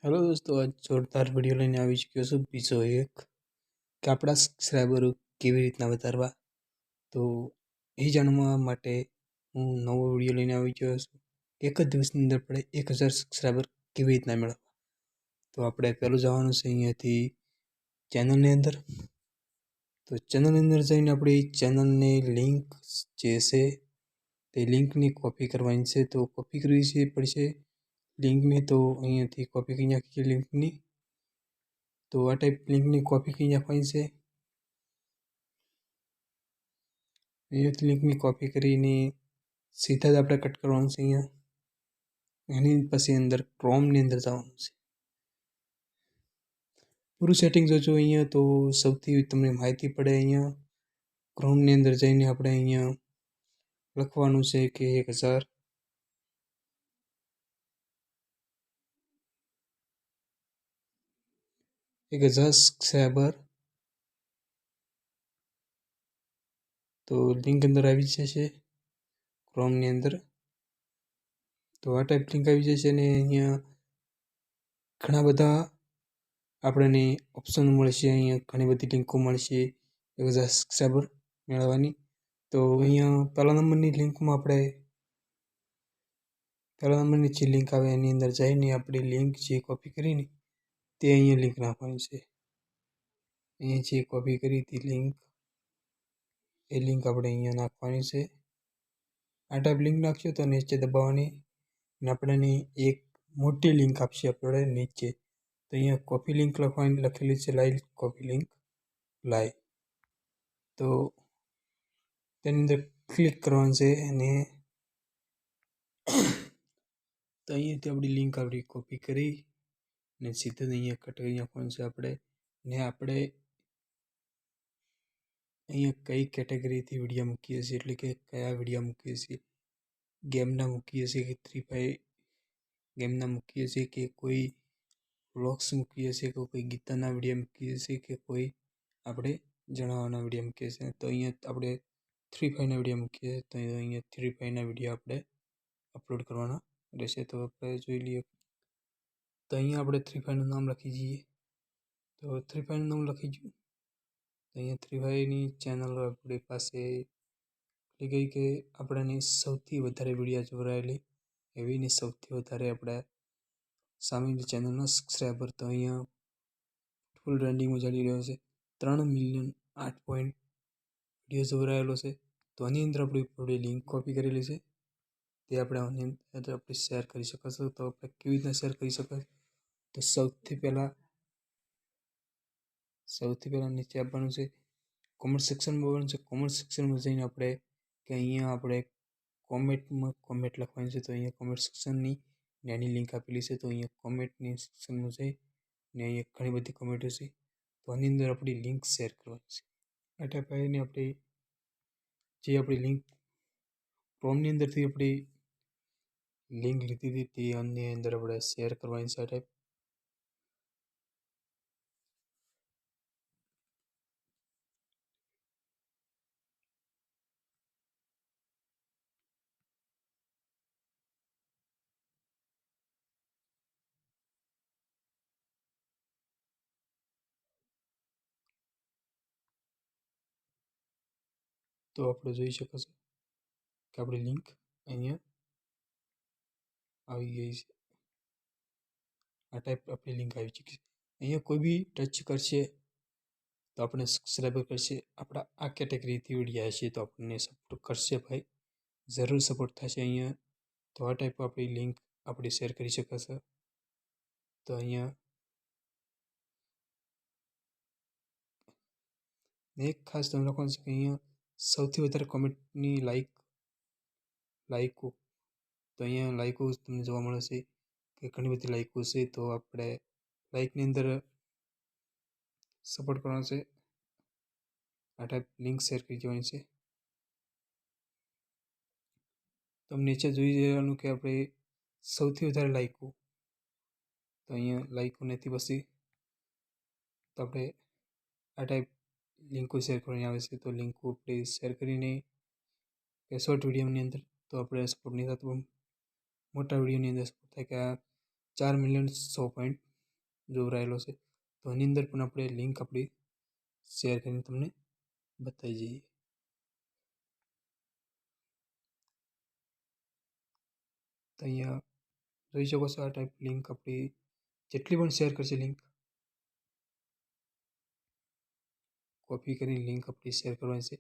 Hello દોસ્તો, આજ જોરદાર વિડીયો લઈને આવી ચૂક્યો છું. બીજો એક કે આપણા સબસ્ક્રાઈબરો કેવી રીતના વધારવા, તો એ જાણવા માટે હું નવો વિડીયો લઈને આવી ગયો છું. એક જ દિવસની અંદર આપણે 1000 સબસ્ક્રાઈબર કેવી રીતના મેળવવા. તો આપણે પહેલું જવાનું છે અહીંયાથી ચેનલની અંદર. તો ચેનલની અંદર જઈને આપણી ચેનલની લિંક જે છે તે લિંકની કોપી કરવાની છે. તો કોપી કરવી પડશે લિંકને. તો અહીંયાથી કોપી કરી નાખીએ લિંકની. તો આ ટાઈપ લિંકની કોપી કરી નાખવાની છે. અહીંયાથી લિંકની કોપી કરીને સીધા જ આપણે કટ કરવાનું છે અહીંયા. એની પછી અંદર ક્રોમની અંદર જવાનું છે. પૂરું સેટિંગ જોજો અહીંયા, તો સૌથી તમને માહિતી પડે. અહીંયા ક્રોમની અંદર જઈને આપણે અહીંયા લખવાનું છે કે 1000 સબસ્ક્રાઈબર. તો લિંક અંદર આવી જશે ક્રોમની અંદર. તો આ ટાઈપ લિંક આવી જશે અને અહીંયા ઘણા બધા આપણને ઓપ્શન મળશે. અહીંયા ઘણી બધી લિંકો મળશે 1000 સબસ્ક્રાઈબર મેળવવાની. તો અહીંયા પહેલા નંબરની લિંકમાં પહેલા નંબરની જે લિંક આવે એની અંદર જઈને આપણી લિંક જે કોપી કરીને તે અહીંયા લિંક નાખવાની છે. અહીંયા જે કોપી કરી હતી લિંક, એ લિંક આપણે અહીંયા નાખવાની છે. આ ટાઈપ લિંક નાખશો તો નીચે દબાવવાની અને આપણને એક મોટી લિંક આપશે આપણે નીચે. તો અહીંયા કોપી લિંક લખેલી છે, લાઈવ કોપી લિંક લાઈવ. તો તેની અંદર ક્લિક કરવાનું છે અને તો અહીંયાથી આપણી લિંક આપણી કોપી કરી ને સીધું અહીંયા કટ કરી નાખવાનું છે આપણે. ને આપણે અહીંયા કઈ કેટેગરીથી વિડીયો મૂકીએ છીએ, એટલે કે કયા વિડીયો મૂકીએ છીએ, ગેમના મૂકીએ છીએ કે ફ્રી ફાયર ગેમના મૂકીએ છીએ કે કોઈ વ્લોગ્સ મૂકીએ છીએ કે કોઈ ગીતાના વિડીયો મૂકીએ છીએ કે કોઈ આપણે જણાવવાના વિડીયો મૂકીએ છીએ. તો અહીંયા આપણે ફ્રી ફાયરના વિડીયો મૂકીએ છીએ. તો અહીંયા ફ્રી ફાયરના વિડીયો આપણે અપલોડ કરવાના રહેશે. તો આપણે જોઈ લઈએ. તો અહીંયા આપણે ફ્રી ફાયરનું નામ લખી દઈએ. તો ફ્રી ફાયરનું નામ લખી દઉં. તો અહીંયા ફ્રી ફાયરની ચેનલ આપણી પાસે એટલે ગઈ કે આપણને સૌથી વધારે વિડીયો જોડાયેલી એવી ને સૌથી વધારે આપણે સામેની ચેનલના સબસ્ક્રાઈબર. તો અહીંયા ફૂલ ટ્રેન્ડિંગમાં ચાલી રહ્યો છે. 3,000,008 વિડીયો જોડાયેલો છે. તો આની અંદર આપણી લિંક કોપી કરેલી છે તે આપણે આની અંદર આપણે શેર કરી શકો છો. તો આપણે કેવી રીતના શેર કરી શકાય, તો સૌથી પહેલાં નીચે આપવાનું છે, કોમેન્ટ સેક્શનમાં આવવાનું છે. કોમેન્ટ સેક્શનમાં જઈને આપણે કે અહીંયા આપણે કોમેન્ટ લખવાની છે. તો અહીંયા કોમેન્ટ સેક્શનની એની લિંક આપેલી છે. તો અહીંયા કોમેન્ટની સેક્શનમાં જઈ ને અહીંયા ઘણી બધી કોમેન્ટો છે. તો આની અંદર આપણી લિંક શેર કરવાની છે. આ ટાઈપ આવીને આપણી લિંક ક્રોમની અંદરથી આપણી લિંક લીધી હતી તે આની અંદર આપણે શેર કરવાની છે. આ ટાઈપ તો આપણે જોઈ શકો છો કે આપણી લિંક અહીંયા આવી ગઈ છે. આ ટાઈપ આપણી લિંક આવી ચૂકી છે. અહીંયા કોઈ બી ટચ કરશે તો આપણે સબસ્ક્રાઈબર કરશે. આપણા આ કેટેગરીથી વિડીયો હશે તો આપણને સપોર્ટ કરશે ભાઈ, જરૂર સપોર્ટ થશે અહીંયા. તો આ ટાઈપ આપણી લિંક આપણે શેર કરી શકાશે. તો અહીંયા એક ખાસ ધ્યાન રાખવાનું છે કે અહીંયા સૌથી વધારે કોમેન્ટની લાઈકો. તો અહીંયા લાઈકો તમને જોવા મળે છે કે ઘણી બધી લાઈકો છે. તો આપણે લાઈકની અંદર સપોર્ટ કરવાનો છે. આ ટાઈપ લિંક શેર કરી દેવાની છે. તો નીચે જોઈ લેવાનું કે આપણે સૌથી વધારે લાઈકો. તો અહીંયા લાઈકો નથી પછી. તો આપણે આ ટાઈપ લિંકો શેર કરવાની આવે છે. તો લિંકો આપણે શેર કરીને શોર્ટ વિડીયોની અંદર તો આપણે સપોર્ટ નહીં થતો, પણ મોટા વિડીયોની અંદર સપોર્ટ થાય કે આ 4,100,000 જોવરાયેલો છે. તો આની અંદર પણ આપણે લિંક આપણી શેર કરીને તમને બતાવી જઈએ. તો અહીંયા જોઈ શકો છો આ ટાઈપ લિંક આપણી જેટલી પણ શેર કરશે લિંક કોપી કરીને લિંક આપણી શેર કરવાની છે.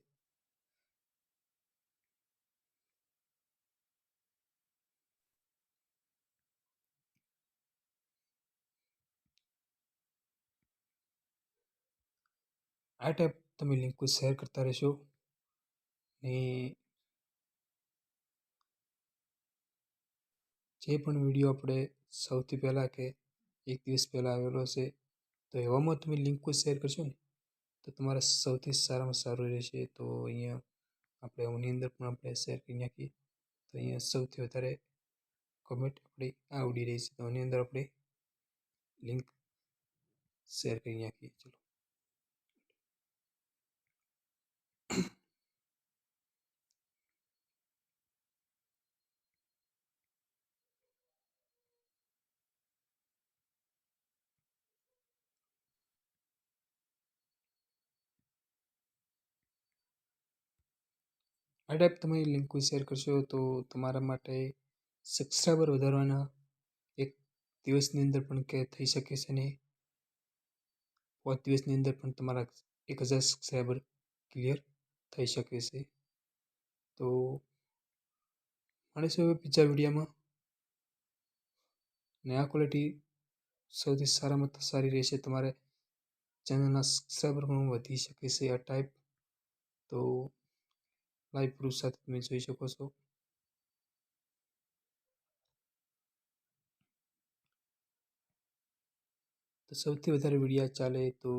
આ ટાઈપ તમે લિંકો શેર કરતા રહેશો ને જે પણ વિડીયો આપણે સૌથી પહેલાં કે એક દિવસ પહેલાં આવેલો હશે તો એવામાં તમે લિંકો શેર કરશો ને તો તમારા સૌથી સારામાં સારું રહેશે. તો અહીંયા આપણે આની અંદર પણ આપણે શેર કરી નાખીએ. તો અહીંયા સૌથી વધારે કમેન્ટ આપણી આવડી રહી છે. તો આની અંદર આપણે લિંક શેર કરી નાખીએ. ચલો આ ટાઈપ તમે લિંકો શેર કરશો તો તમારા માટે સબસ્ક્રાઈબર વધારવાના એક દિવસની અંદર પણ કે થઈ શકે છે ને 5 દિવસની અંદર પણ તમારા 1000 સબસ્ક્રાઈબર ક્લિયર થઈ શકે છે. તો મળીશું હવે બીજા વિડીયોમાં ને આ ક્વોલિટી સૌથી સારામાં સારી રહેશે. તમારે ચેનલના સબસ્ક્રાઈબર પણ વધી શકે છે આ ટાઈપ. તો લાઈવ પ્રૂફ સાથે તમે જોઈ શકો છો. તો સૌથી વધારે વિડીયો ચાલે તો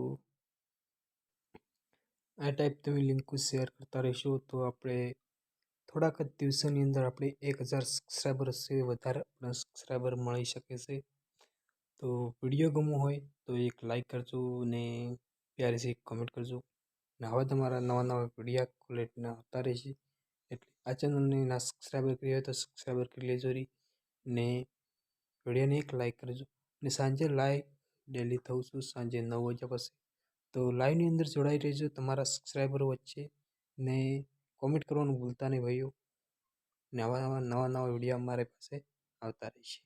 આ ટાઈપ તમે લિંકો શેર કરતા રહેશો તો આપણે થોડાક જ દિવસોની અંદર આપણે 1000 સબસ્ક્રાઈબર હશે વધારે સબસ્ક્રાઈબર મળી શકે છે. તો વિડીયો ગમો હોય તો એક લાઈક કરજો ને પ્યારી સે કમેન્ટ કરજો ને હવે તમારા નવા નવા વિડીયો ક્વોલિટીના આવતા રહેશે. એટલે આ ચેનલને ના સબસ્ક્રાઈબર કરી હોય તો સબસ્ક્રાઈબર કરી લેજો ને વિડીયોને એક લાઈક કરજો. ને સાંજે લાઈવ ડેલી થઉં છું સાંજે 9 વાગ્યા પછી. તો લાઈવની અંદર જોડાઈ રહેજો તમારા સબસ્ક્રાઈબરો વચ્ચે ને કોમેન્ટ કરવાનું ભૂલતા નહીં ભાઈઓ. ને આવા નવા નવા વિડીયો અમારી પાસે આવતા રહેશે.